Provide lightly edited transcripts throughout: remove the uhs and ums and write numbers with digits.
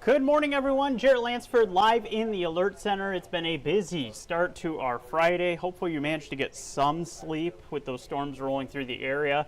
Good morning, everyone. Jarrett Lansford live in the Alert Center. It's been a busy start to our Friday. Hopefully you managed to get some sleep with those storms rolling through the area.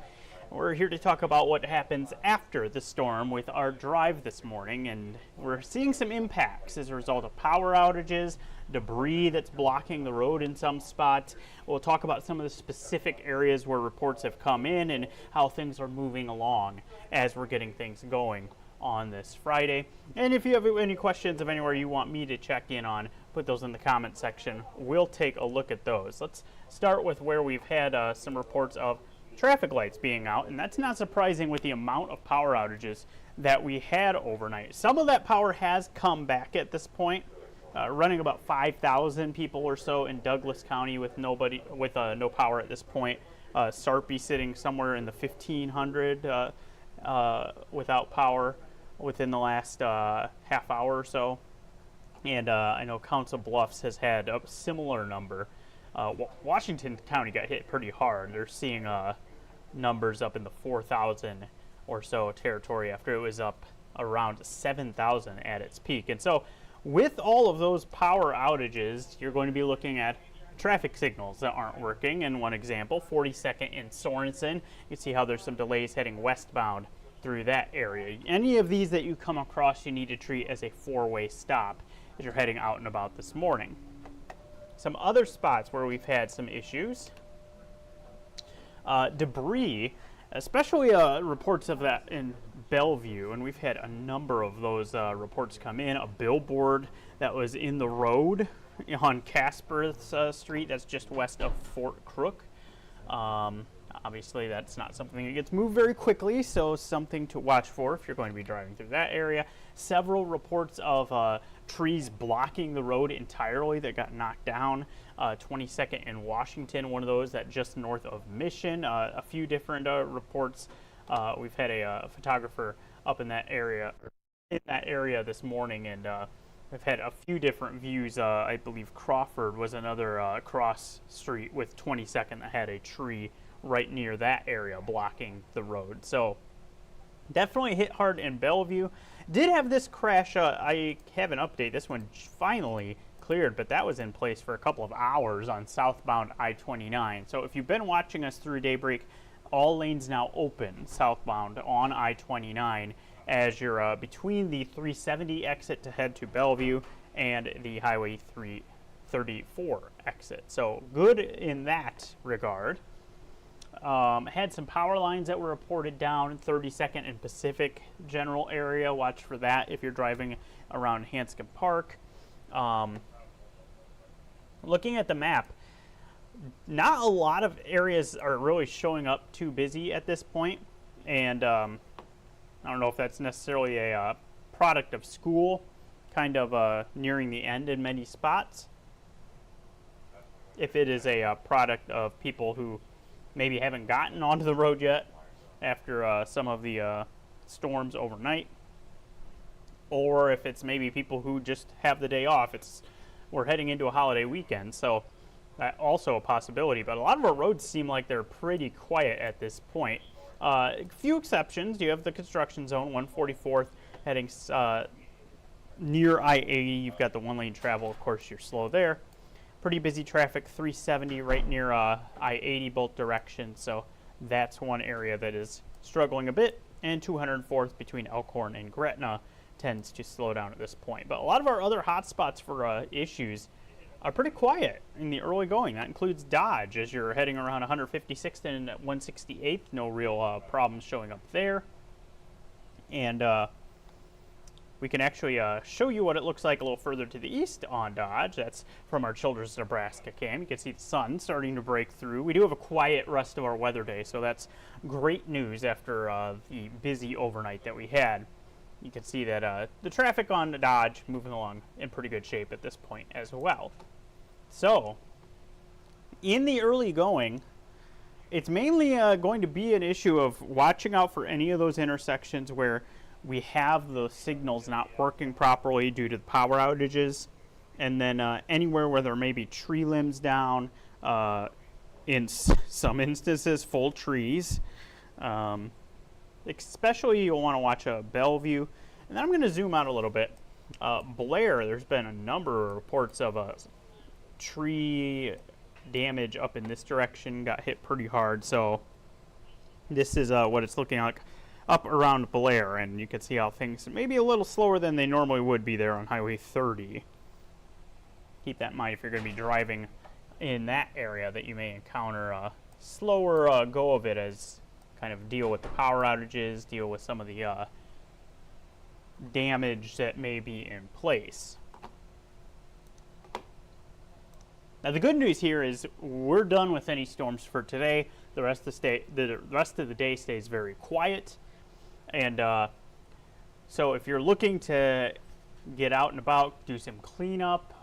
We're here to talk about what happens after the storm with our drive this morning, and we're seeing some impacts as a result of power outages, debris that's blocking the road in some spots. We'll talk about some of the specific areas where reports have come in and how things are moving along as we're getting things going on this Friday. And if you have any questions of anywhere you want me to check in on, put those in the comment section. We'll take a look at those. Let's start with where we've had some reports of traffic lights being out, and that's not surprising with the amount of power outages that we had overnight. Some of that power has come back at this point, running about 5,000 people or so in Douglas County with no power at this point. Sarpy sitting somewhere in the 1,500 without power within the last half hour or so. And I know Council Bluffs has had a similar number. Washington County got hit pretty hard. They're seeing numbers up in the 4,000 or so territory after it was up around 7,000 at its peak. And so with all of those power outages, you're going to be looking at traffic signals that aren't working. And one example, 42nd in Sorensen, you see how there's some delays heading westbound through that area. Any of these that you come across, you need to treat as a four-way stop as you're heading out and about this morning. Some other spots where we've had some issues, debris, especially reports of that in Bellevue, and we've had a number of those reports come in. A billboard that was in the road on Casper's Street, that's just west of Fort Crook. Obviously, that's not something that gets moved very quickly, so something to watch for if you're going to be driving through that area. Several reports of trees blocking the road entirely that got knocked down. 22nd in Washington, one of those that just north of Mission. A few different reports. We've had a photographer up in that area this morning, and we've had a few different views. I believe Crawford was another cross street with 22nd that had a tree right near that area blocking the road. So definitely hit hard in Bellevue. Did have this crash. I have an update. This one finally cleared, but that was in place for a couple of hours on southbound I-29. So if you've been watching us through daybreak, all lanes now open southbound on I-29 as you're between the 370 exit to head to Bellevue and the Highway 334 exit. So good in that regard. Had some power lines that were reported down 32nd and Pacific general area. Watch for that if you're driving around Hanscom Park. Looking at the map, not a lot of areas are really showing up too busy at this point, and I don't know if that's necessarily a product of school kind of nearing the end in many spots. If it is a product of people who maybe haven't gotten onto the road yet after some of the storms overnight, or if it's maybe people who just have the day off. We're heading into a holiday weekend, so that's also a possibility. But a lot of our roads seem like they're pretty quiet at this point. A few exceptions. You have the construction zone, 144th heading near I-80. You've got the one-lane travel. Of course, you're slow there. Pretty busy traffic, 370 right near I-80 both directions, so that's one area that is struggling a bit. And 204th between Elkhorn and Gretna tends to slow down at this point. But a lot of our other hot spots for issues are pretty quiet in the early going. That includes Dodge as you're heading around 156th and 168th. No real problems showing up there. And we can actually show you what it looks like a little further to the east on Dodge. That's from our Children's Nebraska cam. You can see the sun starting to break through. We do have a quiet rest of our weather day, so that's great news after the busy overnight that we had. You can see that the traffic on Dodge moving along in pretty good shape at this point as well. So, in the early going, it's mainly going to be an issue of watching out for any of those intersections where we have the signals not working properly due to the power outages, and then anywhere where there may be tree limbs down, in some instances full trees. Especially you'll want to watch Bellevue. And then I'm going to zoom out a little bit Blair, there's been a number of reports of tree damage up in this direction. Got hit pretty hard, so this is what it's looking like up around Blair, and you can see how things may be a little slower than they normally would be there on Highway 30. Keep that in mind if you're going to be driving in that area, that you may encounter a slower go of it, as kind of deal with the power outages, deal with some of the damage that may be in place. Now the good news here is we're done with any storms for today. The rest of the day stays very quiet, and so if you're looking to get out and about, do some cleanup,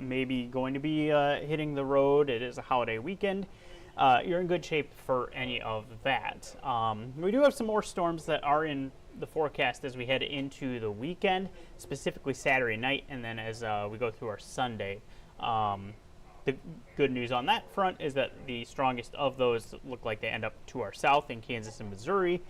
maybe going to be hitting the road, it is a holiday weekend, you're in good shape for any of that. We do have some more storms that are in the forecast as we head into the weekend, specifically Saturday night, and then as we go through our Sunday. The good news on that front is that the strongest of those look like they end up to our south in Kansas and Missouri.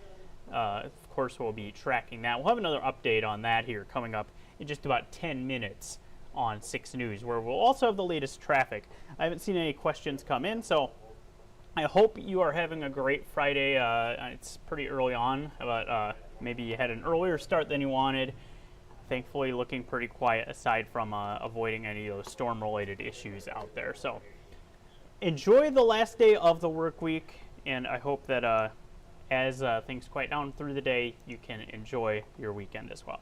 Of course, we'll be tracking that. We'll have another update on that here coming up in just about 10 minutes on 6 News, where we'll also have the latest traffic. I haven't seen any questions come in, so I hope you are having a great Friday. It's pretty early on, but maybe you had an earlier start than you wanted. Thankfully, looking pretty quiet aside from avoiding any of those storm-related issues out there. So enjoy the last day of the work week, and I hope that as things quiet down through the day, you can enjoy your weekend as well.